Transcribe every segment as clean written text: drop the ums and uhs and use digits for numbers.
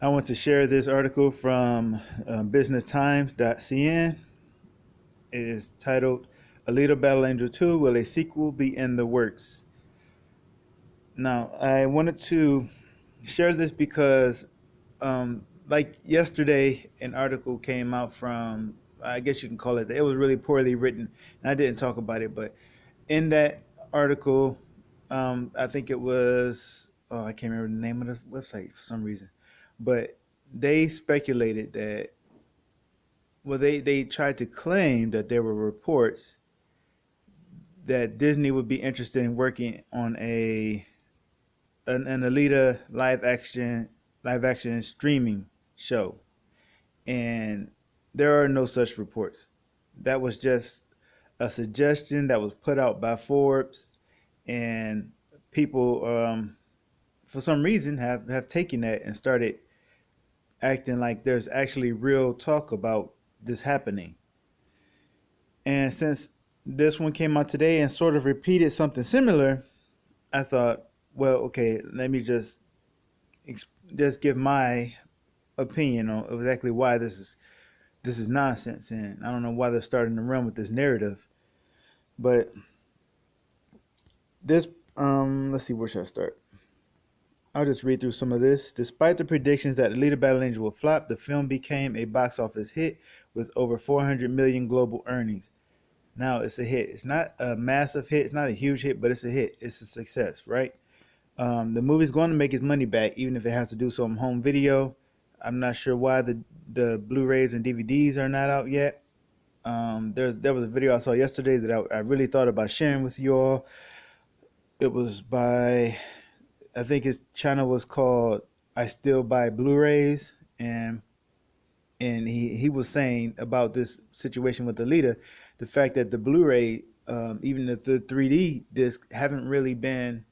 I want to share this article from businesstimes.cn. It is titled "ALITA Battle Angel 2, Will a Sequel Be in the Works?" Now, I wanted to share this because, like yesterday, an article came out from, I guess you can call it, it was really poorly written, and I didn't talk about it, but in that article, I think it was, oh, I can't remember the name of the website for some reason, but they speculated that, well, they tried to claim that there were reports that Disney would be interested in working on an Alita live action streaming show, and there are no such reports. That was just a suggestion that was put out by Forbes, and people, for some reason, have taken that and started acting like there's actually real talk about this happening. And since this one came out today and sort of repeated something similar, I thought, well, okay, let me just give my opinion on exactly why this is nonsense, and I don't know why they're starting to run with this narrative. But this, let's see, where should I start? I'll just read through some of this. Despite the predictions that Alita Battle Angel will flop, the film became a box office hit with over 400 million global earnings. Now it's a hit. It's not a massive hit. It's not a huge hit, but it's a hit. It's a success, right? The movie's going to make its money back, even if it has to do some home video. I'm not sure why the Blu-rays and DVDs are not out yet. There was a video I saw yesterday that I really thought about sharing with you all. It was by, I think his channel was called I Still Buy Blu-rays, and he was saying about this situation with Alita, the fact that the Blu-ray, even the 3D disc, haven't really been,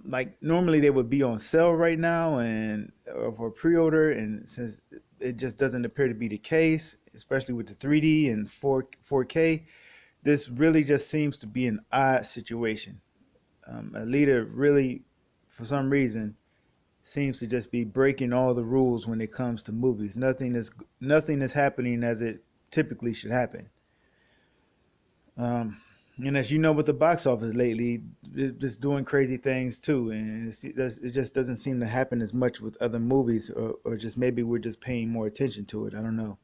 like normally they would be on sale right now and or for pre-order, and since it just doesn't appear to be the case, especially with the 3D and 4K, this really just seems to be an odd situation. Alita really, for some reason, seems to just be breaking all the rules when it comes to movies. Nothing is happening as it typically should happen. And as you know, with the box office lately, it's just doing crazy things too, and it just doesn't seem to happen as much with other movies, or just maybe we're just paying more attention to it. I don't know.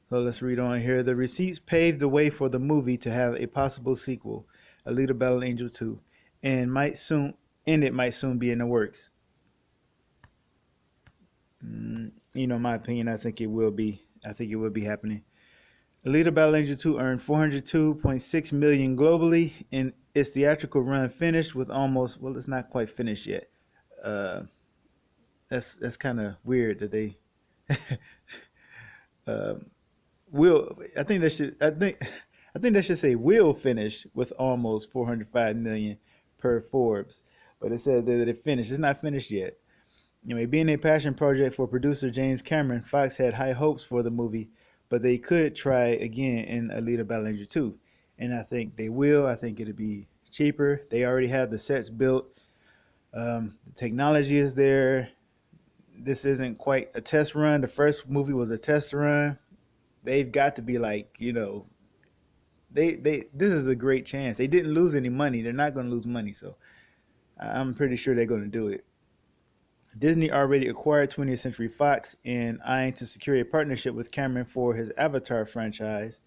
So let's read on here. The receipts paved the way for the movie to have a possible sequel, Alita Battle Angel 2, and it might soon be in the works. My opinion, I think it will be. I think it will be happening. Alita Battle Angel 2 earned 402.6 million globally, and its theatrical run finished with almost, well, it's not quite finished yet. Uh, that's kind of weird that they will. I think that should say will finish with almost 405 million per Forbes, but it said that it finished. It's not finished yet. Being a passion project for producer James Cameron, Fox had high hopes for the movie, but they could try again in Alita Battle Angel 2. And I think they will. I think it'll be cheaper. They already have the sets built. The technology is there. This isn't quite a test run. The first movie was a test run. They've got to be like, this is a great chance. They didn't lose any money. They're not going to lose money. So I'm pretty sure they're going to do it. Disney already acquired 20th Century Fox and eyeing to secure a partnership with Cameron for his Avatar franchise.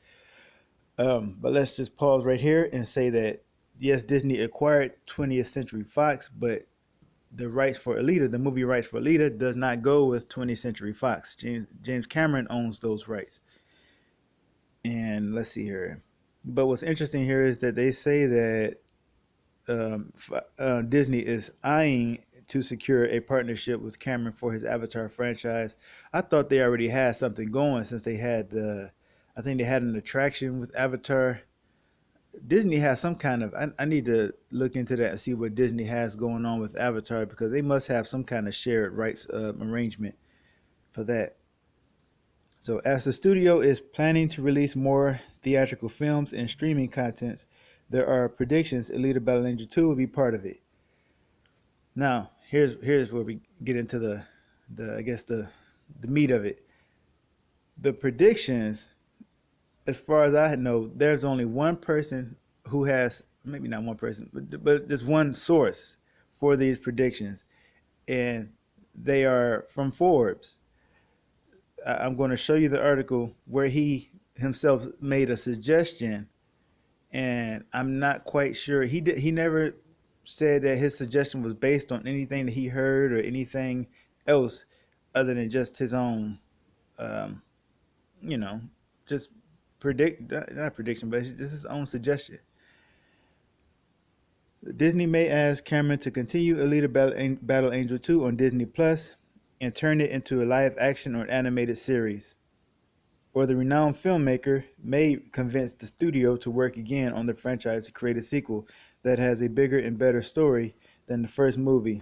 But let's just pause right here and say that, yes, Disney acquired 20th Century Fox, but the rights for Alita, the movie rights for Alita, does not go with 20th Century Fox. James Cameron owns those rights. And let's see here. But what's interesting here is that they say that Disney is eyeing to secure a partnership with Cameron for his Avatar franchise. I thought they already had something going since they had I think they had an attraction with Avatar. Disney has some kind of, I need to look into that and see what Disney has going on with Avatar, because they must have some kind of shared rights arrangement for that. So as the studio is planning to release more theatrical films and streaming contents, there are predictions Alita Battle Angel 2 will be part of it. Now, here's where we get into the I guess the meat of it. The predictions, as far as I know, there's only one person who has, maybe not one person, but there's one source for these predictions, and they are from Forbes. I'm going to show you the article where he himself made a suggestion, and I'm not quite sure. He never said that his suggestion was based on anything that he heard or anything else other than just his own, um, you know, just predict not prediction, but it's just his own suggestion. Disney may ask Cameron to continue Alita Battle Angel 2 on Disney Plus and turn it into a live action or animated series. Or the renowned filmmaker may convince the studio to work again on the franchise to create a sequel that has a bigger and better story than the first movie.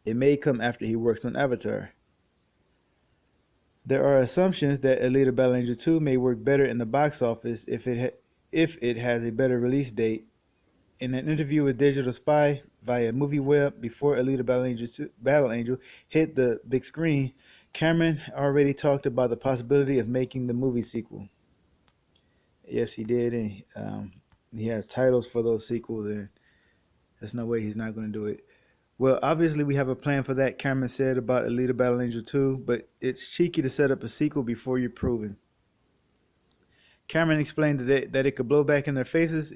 It may come after he works on Avatar. There are assumptions that Alita Battle Angel 2 may work better in the box office if it has a better release date. In an interview with Digital Spy via MovieWeb before Alita Battle Angel hit the big screen, Cameron already talked about the possibility of making the movie sequel. Yes, he did, and he has titles for those sequels, and there's no way he's not going to do it. Well, obviously, we have a plan for that, Cameron said about Alita Battle Angel 2, but it's cheeky to set up a sequel before you're proven. Cameron explained that it could blow back in their faces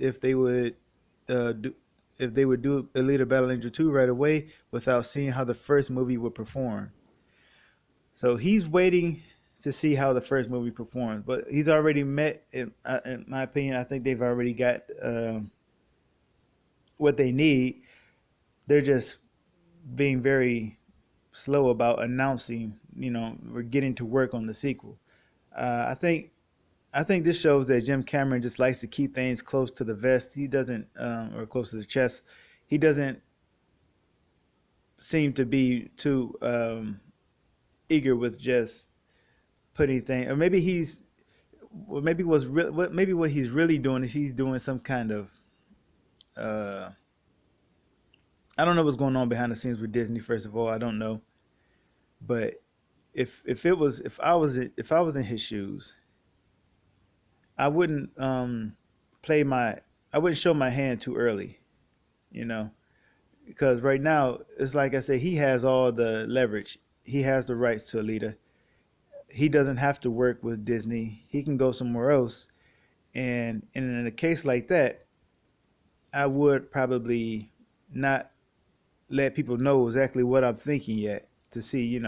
uh, do, if they would do Alita Battle Angel 2 right away without seeing how the first movie would perform. So he's waiting to see how the first movie performs, but he's already met, in my opinion, I think they've already got what they need. They're just being very slow about announcing, we're getting to work on the sequel. I think this shows that Jim Cameron just likes to keep things close to the vest. He doesn't, or close to the chest. He doesn't seem to be too eager with just putting things. Or maybe maybe what he's really doing is he's doing some kind of. Uh, I don't know what's going on behind the scenes with Disney. First of all, I don't know, but if I was in his shoes, I wouldn't play my I wouldn't show my hand too early, you know, because right now it's like I said, he has all the leverage. He has the rights to Alita. He doesn't have to work with Disney. He can go somewhere else. And in a case like that, I would probably not let people know exactly what I'm thinking yet to see,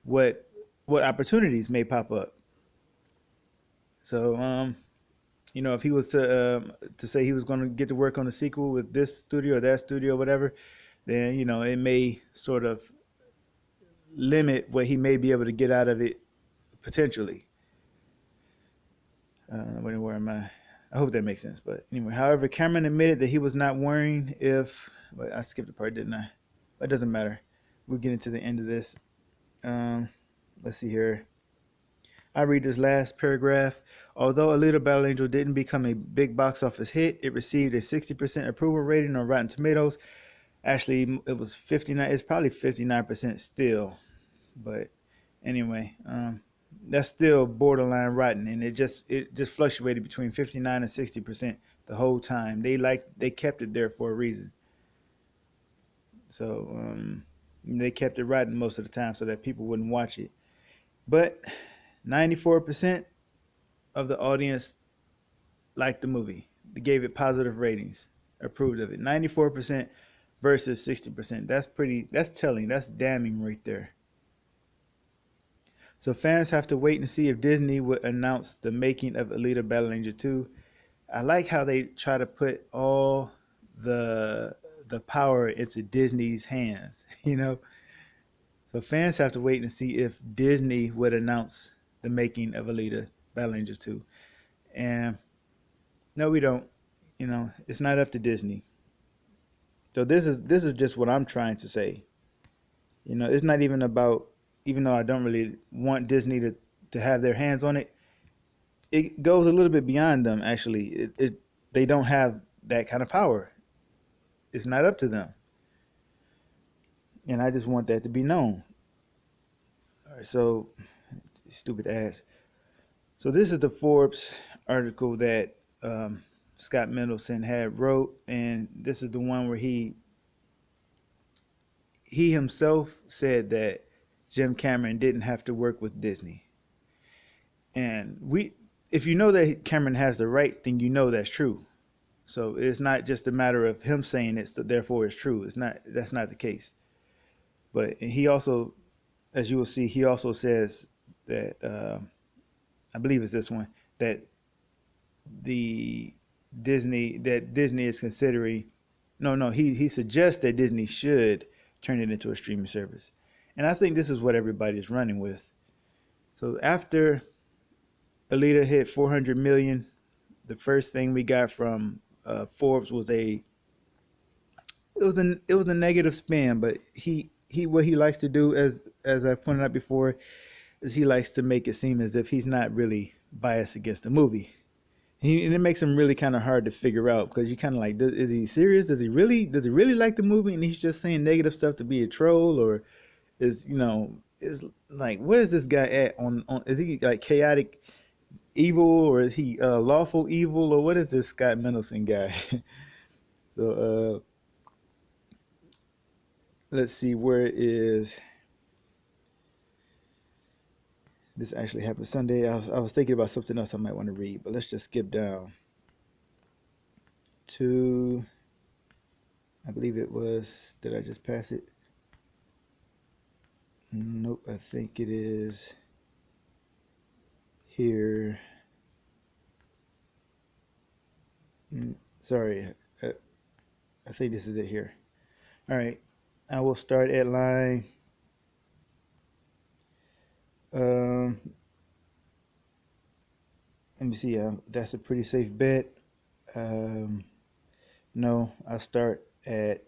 what what opportunities may pop up. So if he was to say he was going to get to work on a sequel with this studio or that studio or whatever, then it may sort of limit what he may be able to get out of it potentially. Where am I? I hope that makes sense. But anyway, however, Cameron admitted that he was not worrying if. But I skipped a part, didn't I? But it doesn't matter. We're getting to the end of this. Um, let's see here. I read this last paragraph. Although Alita Battle Angel didn't become a big box office hit, it received a 60% approval rating on Rotten Tomatoes. Actually, it was 59. It's probably 59% still, but anyway, that's still borderline rotten, and it just fluctuated between 59 and 60% the whole time. They kept it there for a reason. So they kept it rotten most of the time so that people wouldn't watch it. But 94% of the audience liked the movie. They gave it positive ratings, approved of it. 94% versus 60%. That's telling. That's damning right there. So fans have to wait and see if Disney would announce the making of Alita Battle Angel 2. I like how they try to put all the the power into Disney's hands, you know? So fans have to wait and see if Disney would announce the making of Alita Battle Angel 2. And no, we don't. It's not up to Disney. So this is just what I'm trying to say. It's not even about, even though I don't really want Disney to have their hands on it, it goes a little bit beyond them actually. They don't have that kind of power. It's not up to them. and I just want that to be known. All right, so stupid ass. So this is the Forbes article that Scott Mendelson had wrote, and this is the one where he himself said that Jim Cameron didn't have to work with Disney. And if you know that Cameron has the rights, then you know that's true. So it's not just a matter of him saying it, so therefore it's true. It's not. That's not the case. But he also, as you will see, he also says that I believe it's this one that the Disney is considering. No, he suggests that Disney should turn it into a streaming service, and I think this is what everybody's running with. So after Alita hit 400 million, the first thing we got from Forbes was it was a negative spin, but he what he likes to do, as I pointed out before, is he likes to make it seem as if he's not really biased against the movie. And it makes him really kind of hard to figure out because you kind of like, is he serious? Does he really like the movie? And he's just saying negative stuff to be a troll, or is like, where is this guy at on? Is he like chaotic evil, or is he lawful evil, or what is this Scott Mendelson guy? So let's see where it is. This actually happened Sunday. I was thinking about something else I might want to read, but let's just skip down to, I believe it was, did I just pass it? Nope, I think it is here. Sorry, I think this is it here. All right, I will start at line. Um, Let me see. That's a pretty safe bet. Um, no, I start at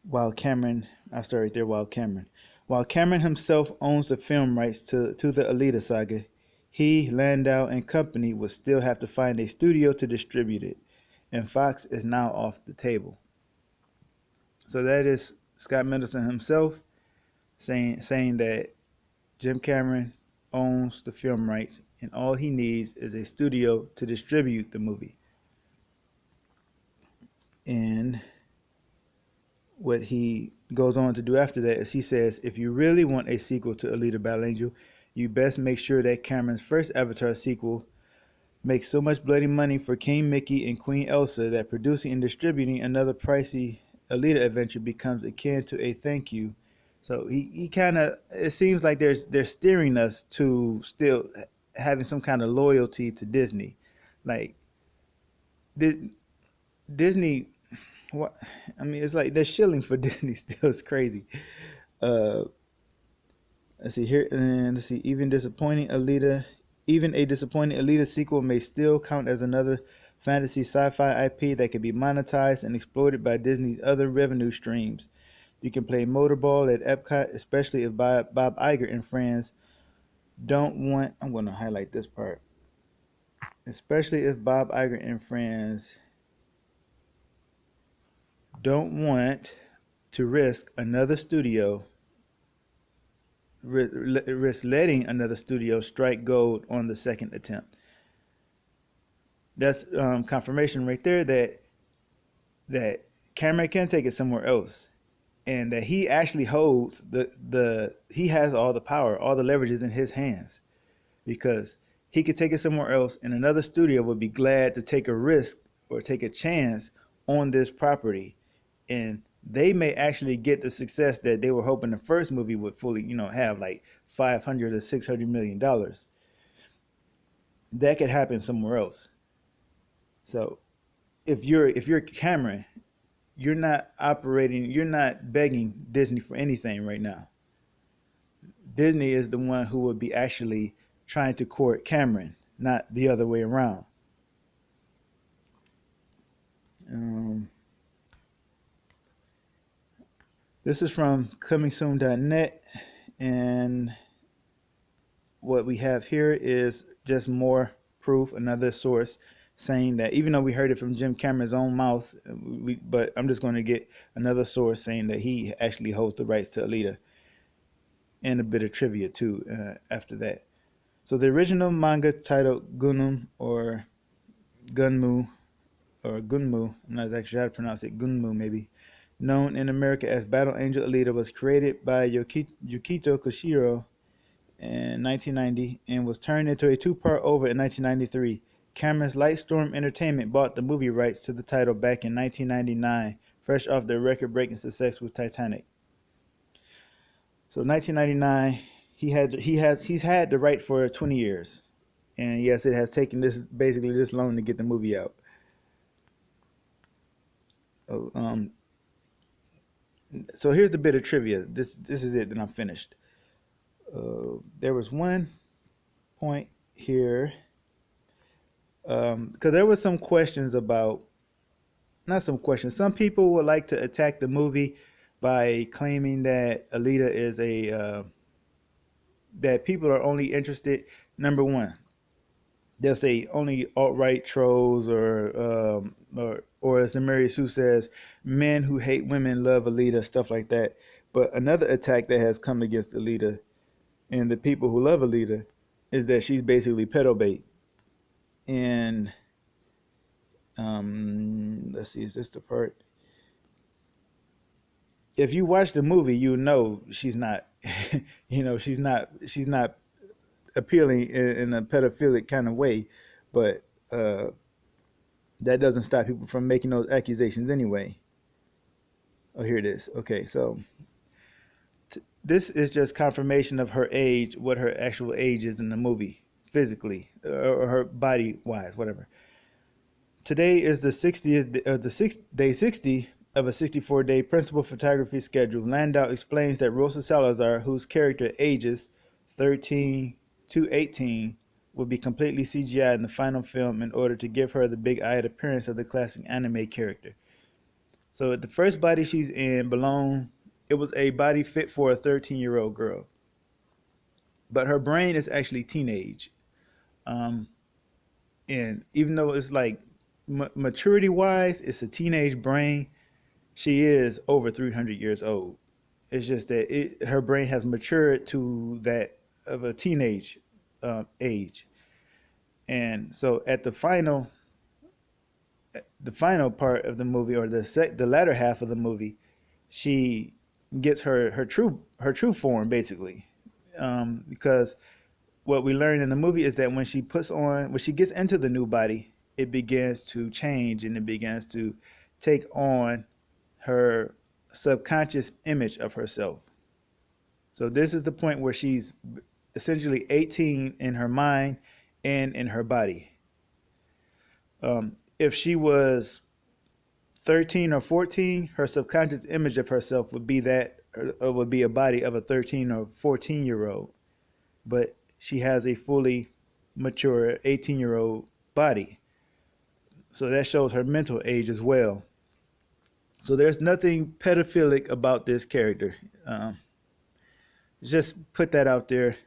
while Cameron. I start right there. While Cameron. While Cameron himself owns the film rights to the Alita saga, he, Landau, and company would still have to find a studio to distribute it, and Fox is now off the table. So that is Scott Mendelson himself saying that Jim Cameron owns the film rights, and all he needs is a studio to distribute the movie. And what he goes on to do after that is he says, if you really want a sequel to Alita Battle Angel, you best make sure that Cameron's first Avatar sequel makes so much bloody money for King Mickey and Queen Elsa that producing and distributing another pricey Alita adventure becomes akin to a thank you. So he kind of, it seems like they're steering us to still having some kind of loyalty to Disney. Like Disney, what I mean, it's like they're shilling for Disney still. It's crazy. Uh, let's see here, and let's see. Even a disappointing Alita sequel may still count as another fantasy sci-fi IP that can be monetized and exploited by Disney's other revenue streams. You can play Motorball at Epcot, especially if Bob Iger and friends don't want. I'm going to highlight this part. Especially if Bob Iger and friends don't want to risk letting another studio strike gold on the second attempt. That's confirmation right there that Cameron can take it somewhere else, and that he actually holds he has all the power, all the leverages in his hands, because he could take it somewhere else, and another studio would be glad to take a risk or take a chance on this property, and they may actually get the success that they were hoping the first movie would fully, have like 500 or 600 million dollars. That could happen somewhere else. So if you're Cameron, you're not begging Disney for anything right now. Disney is the one who would be actually trying to court Cameron, not the other way around. Um, this is from comingsoon.net, and what we have here is just more proof, another source saying that even though we heard it from Jim Cameron's own mouth, but I'm just going to get another source saying that he actually holds the rights to Alita, and a bit of trivia too after that. So the original manga titled Gunum or Gunmu Gunmu, I'm not exactly sure how to pronounce it, Gunmu maybe, known in America as Battle Angel Alita, was created by Yukito Koshiro in 1990 and was turned into a two-part OVA in 1993. Cameron's Lightstorm Entertainment bought the movie rights to the title back in 1999, fresh off their record-breaking success with Titanic. So 1999, he's had the right for 20 years, and yes, it has taken this long to get the movie out. Oh, so here's the bit of trivia. This is it. Then I'm finished. There was one point here because there was some questions about not some questions. Some people would like to attack the movie by claiming that Alita is a that people are only interested. Number one, they'll say only alt-right trolls or as Mary Sue says, men who hate women love Alita, stuff like that. But another attack that has come against Alita and the people who love Alita is that she's basically pedo bait. And let's see, is this the part? If you watch the movie, you know she's not. She's not appealing in a pedophilic kind of way, but that doesn't stop people from making those accusations anyway. Oh, here it is. Okay, so this is just confirmation of her age, what her actual age is in the movie, physically or her body wise, whatever. Today is the 60th of the day 60 of a 64-day principal photography schedule. Landau explains that Rosa Salazar, whose character ages 13 to 18, will be completely CGI in the final film in order to give her the big-eyed appearance of the classic anime character. So the first body she's in, Balloon, it was a body fit for a 13-year-old girl. But her brain is actually teenage. Um, and even though it's like maturity-wise, it's a teenage brain, she is over 300 years old. It's just that her brain has matured to that of a teenage age. And so at the final part of the movie, or the latter half of the movie, she gets her true form basically, because what we learn in the movie is that when she gets into the new body, it begins to change and it begins to take on her subconscious image of herself. So this is the point where she's essentially 18 in her mind and in her body. If she was 13 or 14, her subconscious image of herself would be a body of a 13 or 14-year-old, but she has a fully mature 18-year-old body. So that shows her mental age as well. So there's nothing pedophilic about this character. Just put that out there.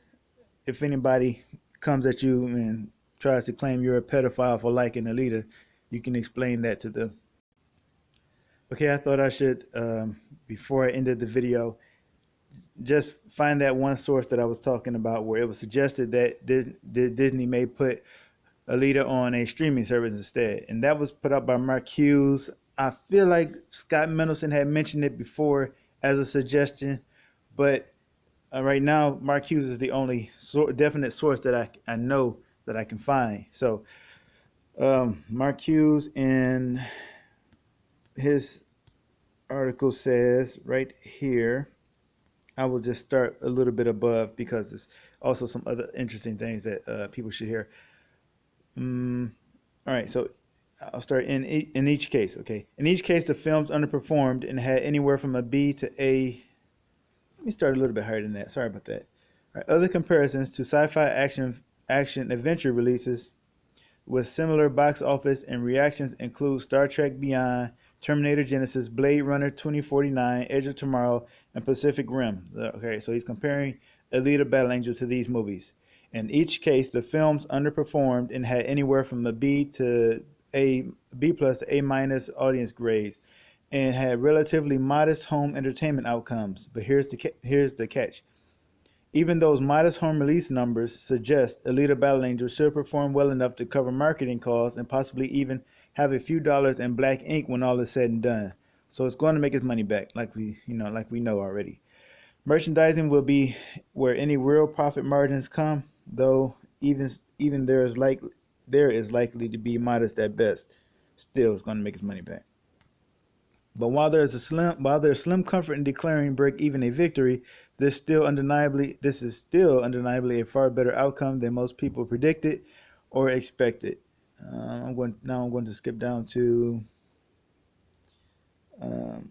If anybody comes at you and tries to claim you're a pedophile for liking Alita, you can explain that to them. Okay, I thought I should, before I ended the video, just find that one source that I was talking about where it was suggested that Disney may put Alita on a streaming service instead. And that was put up by Mark Hughes. I feel like Scott Mendelson had mentioned it before as a suggestion, but right now, Mark Hughes is the only definite source that I know that I can find. So, Mark Hughes in his article says right here, I will just start a little bit above because there's also some other interesting things that people should hear. All right, so I'll start in each case. Okay, in each case, the films underperformed and had anywhere from a B to A. Let me start a little bit higher than that. Sorry about that. All right, other comparisons to sci-fi action adventure releases with similar box office and reactions include Star Trek Beyond, Terminator Genesis, Blade Runner 2049, Edge of Tomorrow, and Pacific Rim. Okay, so he's comparing Alita Battle Angel to these movies. In each case, the films underperformed and had anywhere from a B plus to A minus audience grades, and had relatively modest home entertainment outcomes. But here's the catch. Even those modest home release numbers suggest Alita Battle Angel should perform well enough to cover marketing costs and possibly even have a few dollars in black ink when all is said and done. So it's going to make its money back, like we know already. Merchandising will be where any real profit margins come, though even there is likely to be modest at best. Still, it's going to make its money back. But while there's slim comfort in declaring break even a victory, this is still undeniably a far better outcome than most people predicted or expected. I'm going to skip down to um,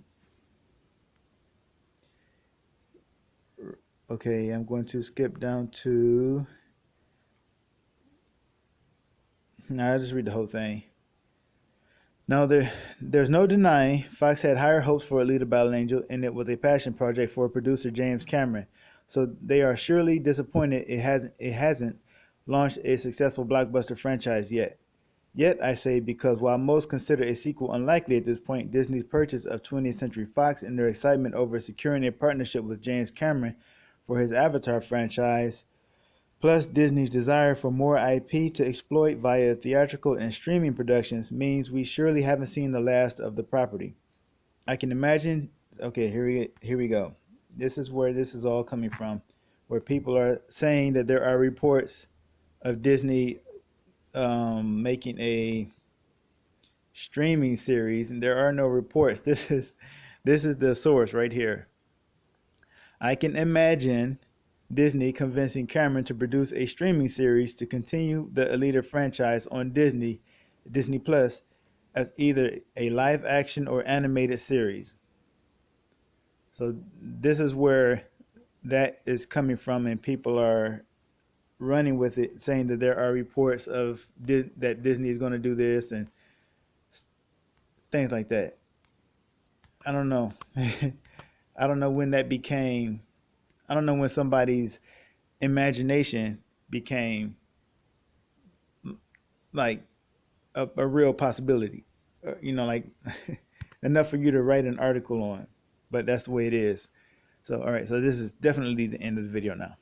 okay. I'm going to skip down to. No, I'll just read the whole thing. No, there's no denying Fox had higher hopes for Alita Battle Angel, and it was a passion project for producer James Cameron. So they are surely disappointed it hasn't launched a successful blockbuster franchise yet. Yet I say because while most consider a sequel unlikely at this point, Disney's purchase of 20th Century Fox and their excitement over securing a partnership with James Cameron for his Avatar franchise, plus Disney's desire for more IP to exploit via theatrical and streaming productions, means we surely haven't seen the last of the property. I can imagine. Okay, here we go. This is where this is all coming from, where people are saying that there are reports of Disney making a streaming series, and there are no reports. This is the source right here. I can imagine Disney convincing Cameron to produce a streaming series to continue the Alita franchise on Disney Plus, as either a live action or animated series. So this is where that is coming from, and people are running with it, saying that there are reports that Disney is going to do this and things like that. I don't know. I don't know when that became. I don't know when somebody's imagination became like a real possibility. Like enough for you to write an article on. But that's the way it is. So, all right. So this is definitely the end of the video now.